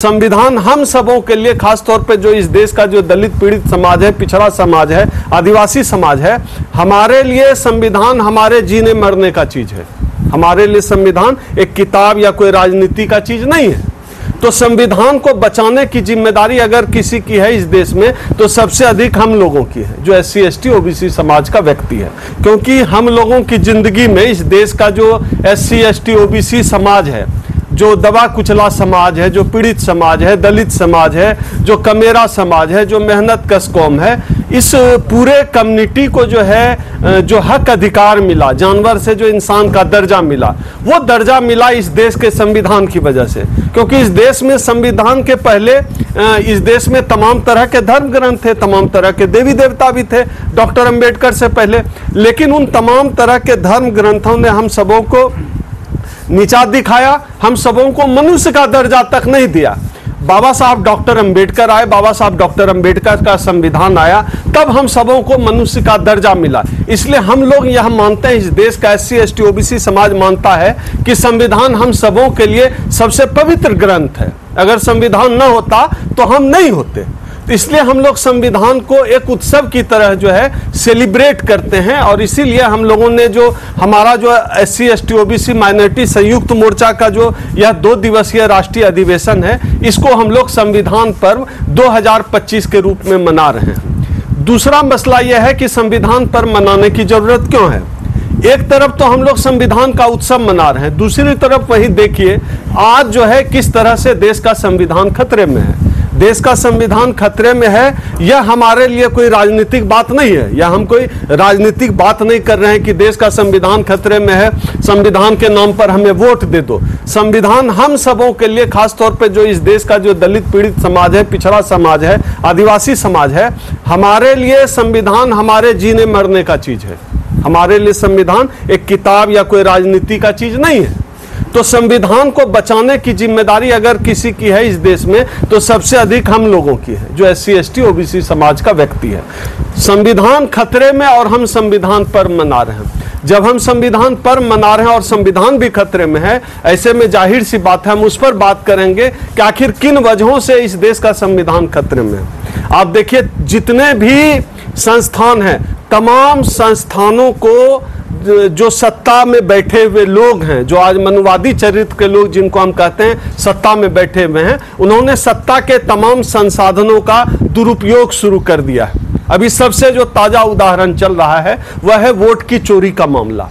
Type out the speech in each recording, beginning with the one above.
संविधान हम सबों के लिए, खास तौर पे जो इस देश का जो दलित पीड़ित समाज है, पिछड़ा समाज है, आदिवासी समाज है, हमारे लिए संविधान हमारे जीने मरने का चीज है। हमारे लिए संविधान एक किताब या कोई राजनीति का चीज नहीं है। तो संविधान को बचाने की जिम्मेदारी अगर किसी की है इस देश में, तो सबसे अधिक हम लोगों की है, जो SC ST OBC समाज का व्यक्ति है। क्योंकि हम लोगों की जिंदगी में इस देश का जो SC ST OBC समाज है, जो दबा कुचला समाज है, जो पीड़ित समाज है, दलित समाज है, जो कमेरा समाज है, जो मेहनत कश कौम है, इस पूरे कम्युनिटी को जो है जो हक अधिकार मिला, जानवर से जो इंसान का दर्जा मिला, वो दर्जा मिला इस देश के संविधान की वजह से। क्योंकि इस देश में संविधान के पहले इस देश में तमाम तरह के धर्म ग्रंथ थे, तमाम तरह के देवी देवता भी थे डॉक्टर अंबेडकर से पहले। लेकिन उन तमाम तरह के धर्म ग्रंथों ने हम सबों को नीचा दिखाया, हम सबों को मनुष्य का दर्जा तक नहीं दिया। बाबा साहब डॉक्टर अंबेडकर आए, बाबा साहब डॉक्टर अंबेडकर का संविधान आया, तब हम सबों को मनुष्य का दर्जा मिला। इसलिए हम लोग यह मानते हैं, इस देश का SC ST OBC समाज मानता है कि संविधान हम सबों के लिए सबसे पवित्र ग्रंथ है। अगर संविधान न होता तो हम नहीं होते। इसलिए हम लोग संविधान को एक उत्सव की तरह जो है सेलिब्रेट करते हैं। और इसीलिए हम लोगों ने जो हमारा जो SC ST OBC माइनॉरिटी संयुक्त मोर्चा का जो यह 2 दिवसीय राष्ट्रीय अधिवेशन है, इसको हम लोग संविधान पर्व 2025 के रूप में मना रहे हैं। दूसरा मसला यह है कि संविधान पर्व मनाने की जरूरत क्यों है। एक तरफ तो हम लोग संविधान का उत्सव मना रहे हैं, दूसरी तरफ वही देखिए आज जो है किस तरह से देश का संविधान खतरे में है। देश का संविधान खतरे में है, यह हमारे लिए कोई राजनीतिक बात नहीं है, या हम कोई राजनीतिक बात नहीं कर रहे हैं कि देश का संविधान खतरे में है, संविधान के नाम पर हमें वोट दे दो। संविधान हम सबों के लिए, खास तौर पे जो इस देश का जो दलित पीड़ित समाज है, पिछड़ा समाज है, आदिवासी समाज है, हमारे लिए संविधान हमारे जीने मरने का चीज है। हमारे लिए संविधान एक किताब या कोई राजनीति का चीज नहीं है। तो संविधान को बचाने की जिम्मेदारी अगर किसी की है इस देश में, तो सबसे अधिक हम लोगों की है, जो SC ST OBC समाज का व्यक्ति है। संविधान खतरे में और हम संविधान पर्व मना रहे हैं। जब हम संविधान पर्व मना रहे हैं और संविधान भी खतरे में है, ऐसे में जाहिर सी बात है हम उस पर बात करेंगे कि आखिर किन वजहों से इस देश का संविधान खतरे में है। आप देखिए, जितने भी संस्थान हैं, तमाम संस्थानों को जो सत्ता में बैठे हुए लोग हैं, जो आज मनुवादी चरित्र के लोग जिनको हम कहते हैं सत्ता में बैठे हुए हैं, उन्होंने सत्ता के तमाम संसाधनों का दुरुपयोग शुरू कर दिया है। अभी सबसे जो ताजा उदाहरण चल रहा है वह है वोट की चोरी का मामला।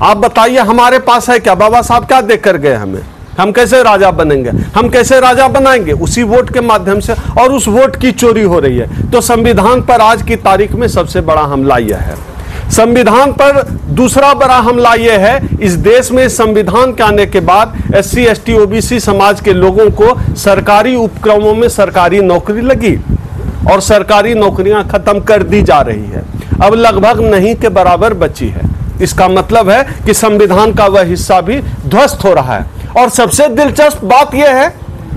आप बताइए, हमारे पास है क्या? बाबा साहब क्या देख कर गए हमें? हम कैसे राजा बनेंगे? हम कैसे राजा बनाएंगे? उसी वोट के माध्यम से, और उस वोट की चोरी हो रही है। तो संविधान पर आज की तारीख में सबसे बड़ा हमला यह है। संविधान पर दूसरा बड़ा हमला यह है, इस देश में संविधान के आने के बाद SC ST OBC समाज के लोगों को सरकारी उपक्रमों में सरकारी नौकरी लगी, और सरकारी नौकरियां खत्म कर दी जा रही है। अब लगभग नहीं के बराबर बची है। इसका मतलब है कि संविधान का वह हिस्सा भी ध्वस्त हो रहा है। और सबसे दिलचस्प बात यह है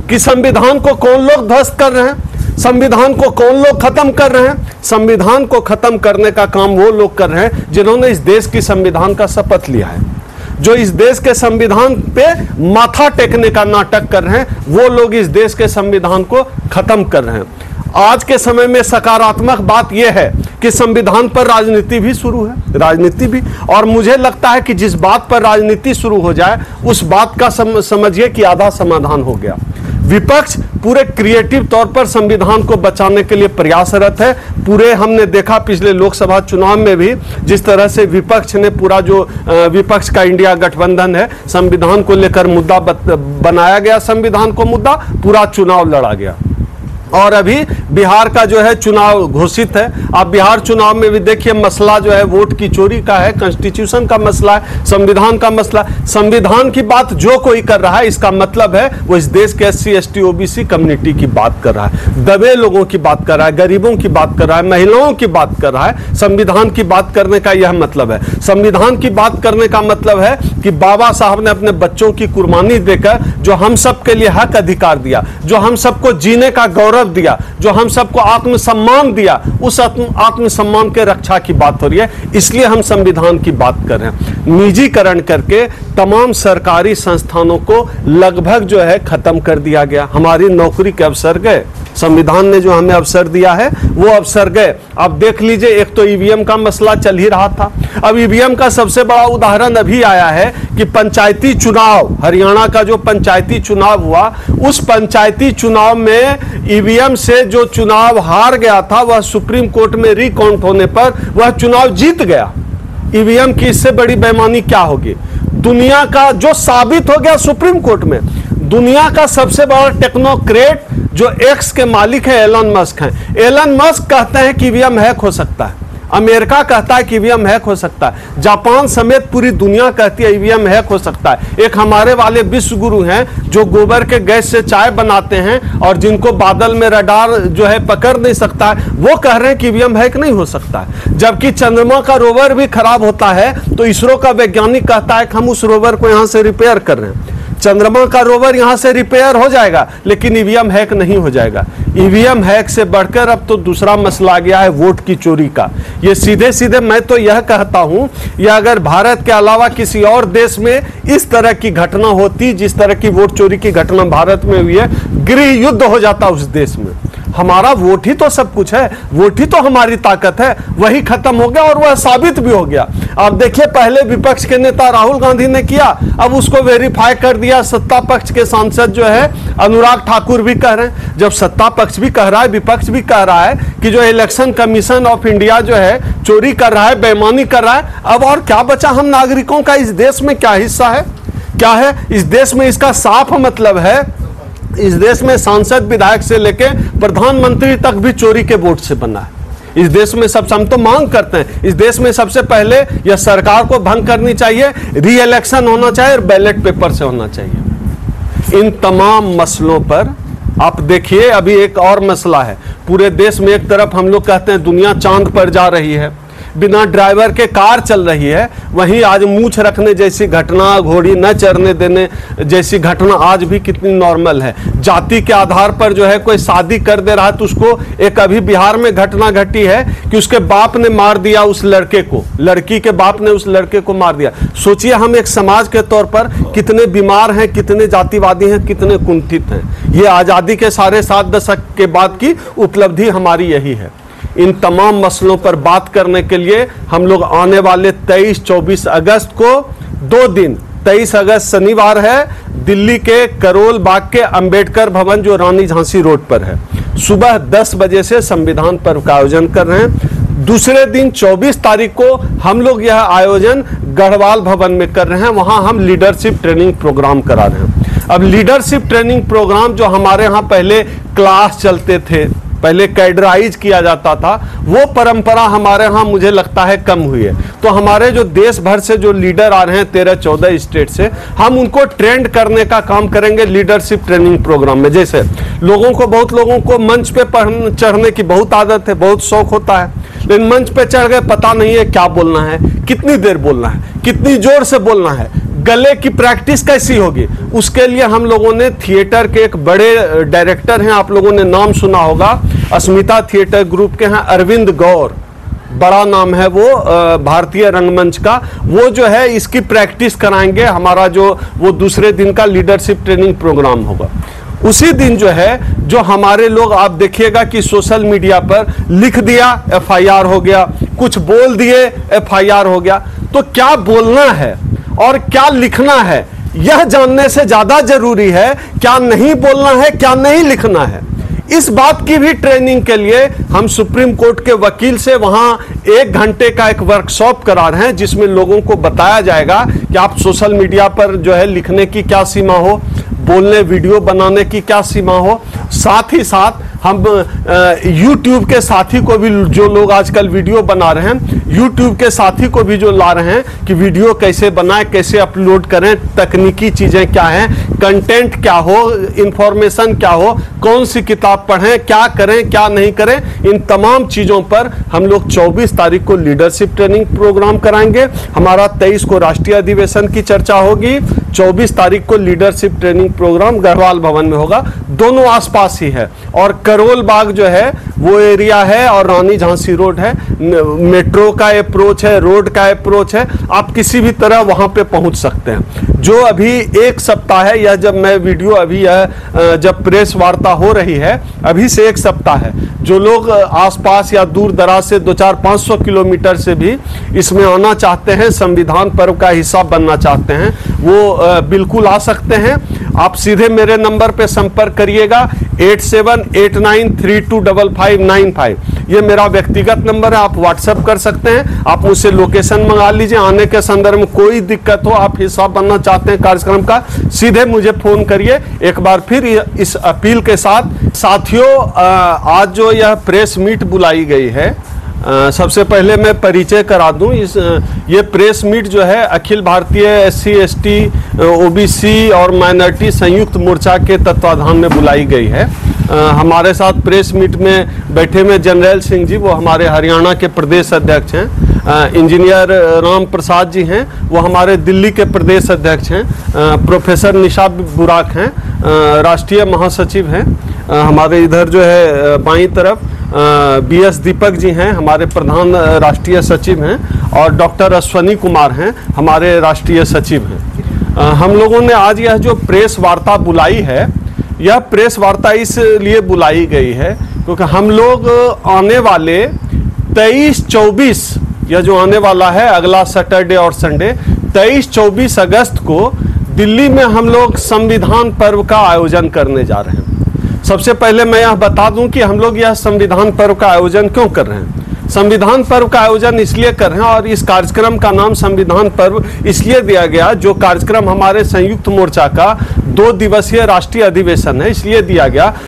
कि संविधान को कौन लोग ध्वस्त कर रहे हैं, संविधान को कौन लोग खत्म कर रहे हैं। संविधान को खत्म करने का काम वो लोग कर रहे हैं जिन्होंने इस देश की संविधान का शपथ लिया है, जो इस देश के संविधान पे माथा टेकने का नाटक कर रहे हैं। वो लोग इस देश के संविधान को खत्म कर रहे हैं। आज के समय में सकारात्मक बात यह है कि संविधान पर राजनीति भी शुरू है, राजनीति भी। और मुझे लगता है कि जिस बात पर राजनीति शुरू हो जाए, उस बात का समझिए कि आधा समाधान हो गया। विपक्ष पूरे क्रिएटिव तौर पर संविधान को बचाने के लिए प्रयासरत है। पूरे हमने देखा पिछले लोकसभा चुनाव में भी जिस तरह से विपक्ष ने पूरा जो विपक्ष का इंडिया गठबंधन है, संविधान को लेकर मुद्दा बनाया गया, संविधान को मुद्दा, पूरा चुनाव लड़ा गया। और अभी बिहार का जो है चुनाव घोषित है। आप बिहार चुनाव में भी देखिए, मसला जो है वोट की चोरी का है, कॉन्स्टिट्यूशन का मसला है, संविधान का मसला। संविधान की बात जो कोई कर रहा है, इसका मतलब है वो इस देश के SC ST OBC कम्युनिटी की बात कर रहा है, दबे लोगों की बात कर रहा है, गरीबों की बात कर रहा है, महिलाओं की बात कर रहा है। संविधान की बात करने का यह मतलब है। संविधान की बात करने का मतलब है कि बाबा साहब ने अपने बच्चों की कुर्बानी देकर जो हम सब के लिए हक अधिकार दिया, जो हम सबको जीने का गौरव गौरव दिया, जो हम सबको आत्मसम्मान दिया, उस आत्मसम्मान के रक्षा की बात हो रही है। इसलिए हम संविधान की बात कर रहे हैं। निजीकरण करके तमाम सरकारी संस्थानों को लगभग जो है खत्म कर दिया गया। हमारी नौकरी के अवसर गए, संविधान ने जो हमें अवसर दिया है वो अवसर गए। अब देख लीजिए, एक तो ईवीएम का मसला चल ही रहा था, अब ईवीएम का सबसे बड़ा उदाहरण अभी आया है कि पंचायती चुनाव, हरियाणा का जो पंचायती चुनाव हुआ, उस पंचायती चुनाव में ईवीएम से जो चुनाव हार गया था वह सुप्रीम कोर्ट में रिकाउंट होने पर वह चुनाव जीत गया। ईवीएम की इससे बड़ी बेईमानी क्या होगी? दुनिया का जो साबित हो गया सुप्रीम कोर्ट में, दुनिया का सबसे बड़ा टेक्नोक्रेट जो एक्स के मालिक है एलन मस्क हैं। एलन मस्क कहते हैं कि ईवीएम हैक हो सकता है, अमेरिका कहता है कि ईवीएम हैक हो सकता है, जापान समेत पूरी दुनिया कहती है ईवीएम हैक हो सकता है। एक हमारे वाले विश्व गुरु हैं जो गोबर के गैस से चाय बनाते हैं और जिनको बादल में रडार जो है पकड़ नहीं सकता है, वो कह रहे हैं कि ईवीएम हैक नहीं हो सकता है। जबकि चंद्रमा का रोवर भी खराब होता है तो इसरो का वैज्ञानिक कहता है कि हम उस रोवर को यहां से रिपेयर कर रहे हैं। चंद्रमा का रोवर यहां से रिपेयर हो जाएगा लेकिन ईवीएम हैक नहीं हो जाएगा। ईवीएम हैक से बढ़कर अब तो दूसरा मसला आ गया है वोट की चोरी का। ये सीधे सीधे मैं तो यह कहता हूं, या अगर भारत के अलावा किसी और देश में इस तरह की घटना होती, जिस तरह की वोट चोरी की घटना भारत में हुई है, गृह युद्ध हो जाता उस देश में। हमारा वोट ही तो सब कुछ है, वोट ही तो हमारी ताकत है, वही खत्म हो गया और वह साबित भी हो गया। आप देखिए, पहले विपक्ष के नेता राहुल गांधी ने किया, अब उसको वेरीफाई कर दिया सत्ता पक्ष के सांसद जो है अनुराग ठाकुर भी कह रहे हैं। जब सत्ता पक्ष भी कह रहा है, विपक्ष भी कह रहा है कि जो इलेक्शन कमीशन ऑफ इंडिया जो है चोरी कर रहा है, बेईमानी कर रहा है, अब और क्या बचा हम नागरिकों का? इस देश में क्या हिस्सा है, क्या है इस देश में? इसका साफ मतलब है इस देश में सांसद विधायक से लेके प्रधानमंत्री तक भी चोरी के वोट से बना है। इस देश में सब हम तो मांग करते हैं, इस देश में सबसे पहले यह सरकार को भंग करनी चाहिए, री इलेक्शन होना चाहिए और बैलेट पेपर से होना चाहिए। इन तमाम मसलों पर आप देखिए, अभी एक और मसला है। पूरे देश में एक तरफ हम लोग कहते हैं दुनिया चांद पर जा रही है, बिना ड्राइवर के कार चल रही है, वहीं आज मूछ रखने जैसी घटना, घोड़ी न चरने देने जैसी घटना आज भी कितनी नॉर्मल है। जाति के आधार पर जो है कोई शादी कर दे रहा है तो उसको, एक अभी बिहार में घटना घटी है कि उसके बाप ने मार दिया उस लड़के को, लड़की के बाप ने उस लड़के को मार दिया। सोचिए हम एक समाज के तौर पर कितने बीमार हैं, कितने जातिवादी हैं, कितने कुंठित हैं। ये आज़ादी के 7.5 दशक के बाद की उपलब्धि हमारी यही है। इन तमाम मसलों पर बात करने के लिए हम लोग आने वाले 23-24 अगस्त को 2 दिन, 23 अगस्त शनिवार है, दिल्ली के करोल बाग के अंबेडकर भवन जो रानी झांसी रोड पर है, सुबह 10 बजे से संविधान पर्व का आयोजन कर रहे हैं। दूसरे दिन 24 तारीख को हम लोग यह आयोजन गढ़वाल भवन में कर रहे हैं, वहां हम लीडरशिप ट्रेनिंग प्रोग्राम करा रहे हैं। अब लीडरशिप ट्रेनिंग प्रोग्राम जो हमारे यहाँ पहले क्लास चलते थे, पहले कैडराइज किया जाता था, वो परंपरा हमारे यहाँ मुझे लगता है कम हुई है। तो हमारे जो देश भर से जो लीडर आ रहे हैं 13-14 स्टेट से, हम उनको ट्रेंड करने का काम करेंगे लीडरशिप ट्रेनिंग प्रोग्राम में। जैसे बहुत लोगों को मंच पे चढ़ने की बहुत आदत है, बहुत शौक होता है, लेकिन मंच पे चढ़ गए पता नहीं है क्या बोलना है, कितनी देर बोलना है, कितनी जोर से बोलना है, गले की प्रैक्टिस कैसी होगी। उसके लिए हम लोगों ने थिएटर के एक बड़े डायरेक्टर हैं, आप लोगों ने नाम सुना होगा, अस्मिता थिएटर ग्रुप के हैं अरविंद गौर, बड़ा नाम है वो भारतीय रंगमंच का, वो जो है इसकी प्रैक्टिस कराएंगे। हमारा जो वो दूसरे दिन का लीडरशिप ट्रेनिंग प्रोग्राम होगा। उसी दिन जो है, जो हमारे लोग आप देखिएगा कि सोशल मीडिया पर लिख दिया FIR हो गया, कुछ बोल दिए FIR हो गया। तो क्या बोलना है और क्या लिखना है यह जानने से ज्यादा जरूरी है क्या नहीं बोलना है, क्या नहीं लिखना है। इस बात की भी ट्रेनिंग के लिए हम सुप्रीम कोर्ट के वकील से वहां 1 घंटे का एक वर्कशॉप करा रहे हैं, जिसमें लोगों को बताया जाएगा कि आप सोशल मीडिया पर जो है लिखने की क्या सीमा हो, बोलने वीडियो बनाने की क्या सीमा हो। साथ ही साथ हम YouTube के साथी को भी, जो लोग आजकल वीडियो बना रहे हैं, YouTube के साथी को भी जो ला रहे हैं कि वीडियो कैसे बनाएं, कैसे अपलोड करें, तकनीकी चीजें क्या हैं, कंटेंट क्या हो, इंफॉर्मेशन क्या हो, कौन सी किताब पढ़ें, क्या करें क्या नहीं करें, इन तमाम चीजों पर हम लोग 24 तारीख को लीडरशिप ट्रेनिंग प्रोग्राम कराएंगे। हमारा 23 को राष्ट्रीय अधिवेशन की चर्चा होगी, 24 तारीख को लीडरशिप ट्रेनिंग प्रोग्राम गढ़वाल भवन में होगा। दोनों आसपास ही है और करोल बाग जो है वो एरिया है और रानी झांसी रोड है। मेट्रो का अप्रोच है, रोड का अप्रोच है, आप किसी भी तरह वहां पे पहुंच सकते हैं। जो अभी एक सप्ताह है, यह जब मैं वीडियो अभी यह जब प्रेस वार्ता हो रही है, अभी से एक सप्ताह है, जो लोग आसपास या दूर दराज से 200-500 किलोमीटर से भी इसमें आना चाहते हैं, संविधान पर्व का हिस्सा बनना चाहते हैं, वो बिल्कुल आ सकते हैं। आप सीधे मेरे नंबर पे संपर्क करिएगा 8789325595। ये मेरा व्यक्तिगत नंबर है, आप व्हाट्सएप कर सकते हैं। आप मुझसे लोकेशन मंगा लीजिए। आने के संदर्भ में कोई दिक्कत हो, आप हिस्सा बनना चाहते हैं कार्यक्रम का, सीधे मुझे फोन करिए। एक बार फिर इस अपील के साथ साथियों, आज जो यह प्रेस मीट बुलाई गई है, सबसे पहले मैं परिचय करा दूं। ये प्रेस मीट जो है Akhil Bharatiya SC ST OBC और माइनॉरिटी संयुक्त मोर्चा के तत्वाधान में बुलाई गई है। हमारे साथ प्रेस मीट में बैठे हुए जर्नैल सिंह जी, वो हमारे हरियाणा के प्रदेश अध्यक्ष हैं। इंजीनियर राम प्रसाद जी हैं, वो हमारे दिल्ली के प्रदेश अध्यक्ष हैं। प्रोफेसर निशा बुराक हैं, राष्ट्रीय महासचिव हैं। हमारे इधर जो है बाईं तरफ BS दीपक जी हैं, हमारे प्रधान राष्ट्रीय सचिव हैं, और डॉक्टर अश्वनी कुमार हैं, हमारे राष्ट्रीय सचिव हैं। हम लोगों ने आज यह जो प्रेस वार्ता बुलाई है, यह प्रेस वार्ता इसलिए बुलाई गई है क्योंकि हम लोग आने वाले 23-24, यह जो आने वाला है अगला सैटरडे और संडे, 23-24 अगस्त को दिल्ली में हम लोग संविधान पर्व का आयोजन करने जा रहे हैं। सबसे पहले मैं यह बता दूं कि हम लोग यह संविधान पर्व का आयोजन क्यों कर रहे हैं। संविधान पर्व का आयोजन इसलिए कर रहे हैं, और इस कार्यक्रम का नाम संविधान पर्व इसलिए दिया गया, जो कार्यक्रम हमारे संयुक्त मोर्चा का 2 दिवसीय राष्ट्रीय अधिवेशन है, इसलिए दिया गया